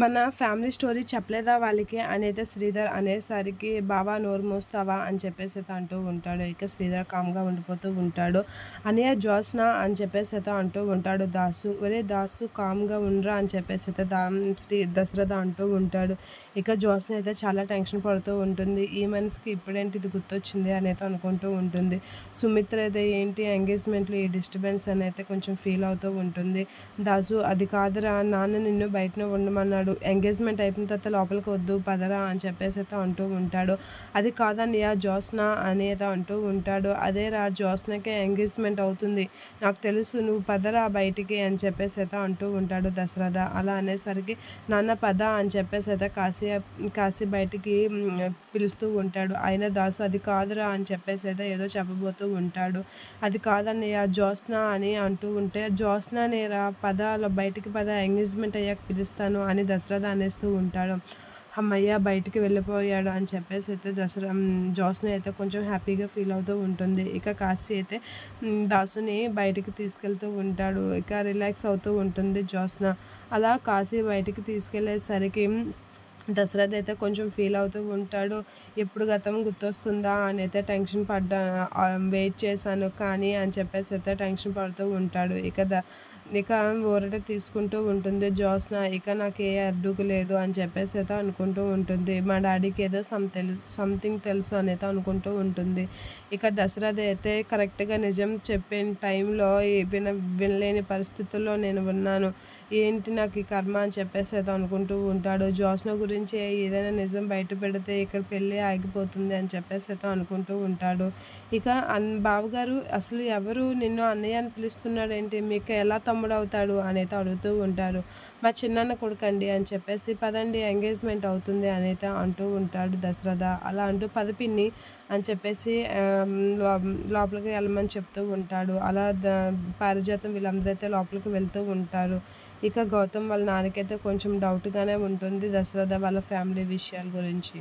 మన family story చెప్పలేదా వాళ్ళకి అనైతే శ్రీధర్ అనేసరికి బావా నోరు మూస్తావా అని చెప్పేసి అయితే అంటూ ఉంటాడు. ఇక శ్రీధర్ కామ్గా ఉండిపోతూ ఉంటాడు. అన్నయ్య జ్యోత్స్న అని చెప్పేసి అయితే అంటూ ఉంటాడు దాసు. ఒరే దాసు కామ్గా ఉండరా అని చెప్పేసి అయితే దశరథ అంటూ ఉంటాడు. ఇక జ్యోత్స్న అయితే చాలా టెన్షన్ పడుతూ ఉంటుంది. ఈ మనిషికి ఇప్పుడేంటి ఇది గుర్తొచ్చింది అని అయితే అనుకుంటూ ఉంటుంది. సుమిత్ర అయితే ఏంటి ఎంగేజ్మెంట్లో ఈ డిస్టర్బెన్స్ అని అయితే కొంచెం ఫీల్ అవుతూ ఉంటుంది. దాసు అది కాదురా, నాన్న నిన్ను బయటనే ఉండమన్నాడు, ఎంగేజ్మెంట్ అయిపోయిన తర్వాత లోపలికి వద్దు పదరా అని చెప్పేసి అయితే అంటూ ఉంటాడు. అది కాదన్నయ్య జ్యోత్స్న అని అయితే అంటూ ఉంటాడు. అదేరా జ్యోత్స్నకే ఎంగేజ్మెంట్ అవుతుంది, నాకు తెలుసు, నువ్వు పదరా బయటికి అని చెప్పేసి అయితే అంటూ ఉంటాడు దశరథ. అలా అనేసరికి నాన్న పద అని చెప్పేసి అయితే కాశీ బయటికి పిలుస్తూ ఉంటాడు. అయినా దాసు అది కాదురా అని చెప్పేసి అయితే ఏదో చెప్పబోతూ ఉంటాడు. అది కాదన్నయ్య జ్యోత్స్న అని అంటూ ఉంటే జ్యోత్స్న నేరా పద బయటికి పద, ఎంగేజ్మెంట్ అయ్యాక పిలుస్తాను అని దశరథ అనేస్తూ ఉంటాడు. అమ్మయ్య బయటికి వెళ్ళిపోయాడు అని చెప్పేసి అయితే జ్యోత్స్న అయితే కొంచెం హ్యాపీగా ఫీల్ అవుతూ ఉంటుంది. ఇక కాశీ అయితే దాసుని బయటికి తీసుకెళ్తూ ఉంటాడు. ఇక రిలాక్స్ అవుతూ ఉంటుంది జ్యోత్స్న. అలా కాశీ బయటికి తీసుకెళ్లేసరికి దశరథ్ అయితే కొంచెం ఫీల్ అవుతూ ఉంటాడు. ఎప్పుడు గతం గుర్తొస్తుందా అని అయితే టెన్షన్ వెయిట్ చేశాను కానీ అని చెప్పేసి అయితే టెన్షన్ పడుతూ ఉంటాడు. ఇక ఊరట తీసుకుంటూ ఉంటుంది జ్యోత్స్న. ఇక నాకు ఏ అడ్డుకు లేదు అని చెప్పేసి అయితే అనుకుంటూ ఉంటుంది. మా డాడీకి ఏదో సంథింగ్ తెలుసు అని అయితే అనుకుంటూ ఉంటుంది. ఇక దశరథ్ అయితే కరెక్ట్గా నిజం చెప్పిన టైంలో వినలేని పరిస్థితుల్లో నేను ఉన్నాను, ఏంటి నాకు ఈ కర్మ అని చెప్పేసి అయితే అనుకుంటూ ఉంటాడు. జ్యోత్స్న గురించి ఏదైనా నిజం బయట పెడితే ఇక్కడ పెళ్ళి ఆగిపోతుంది అని చెప్పేసి అయితే అనుకుంటూ ఉంటాడు. ఇక బావగారు అసలు ఎవరు నిన్ను అన్నయ్య అని పిలుస్తున్నాడు ఏంటి, మీకు ఎలా తమ్ముడు అవుతాడు అని అయితే అడుగుతూ ఉంటారు. మా చిన్నాన్న కొడుకండి అని చెప్పేసి పదండి ఎంగేజ్మెంట్ అవుతుంది అని అయితే అంటూ ఉంటాడు దశరథ. అలా అంటూ పద పిన్ని అని చెప్పేసి లోపలికి వెళ్ళమని చెప్తూ ఉంటాడు. అలా పారిజాతం వీళ్ళందరూ అయితే లోపలికి వెళ్తూ ఉంటారు. ఇక గౌతమ్ వాళ్ళ నాన్నకైతే కొంచెం డౌట్గానే ఉంటుంది దశరథ వాళ్ళ ఫ్యామిలీ విషయాల గురించి.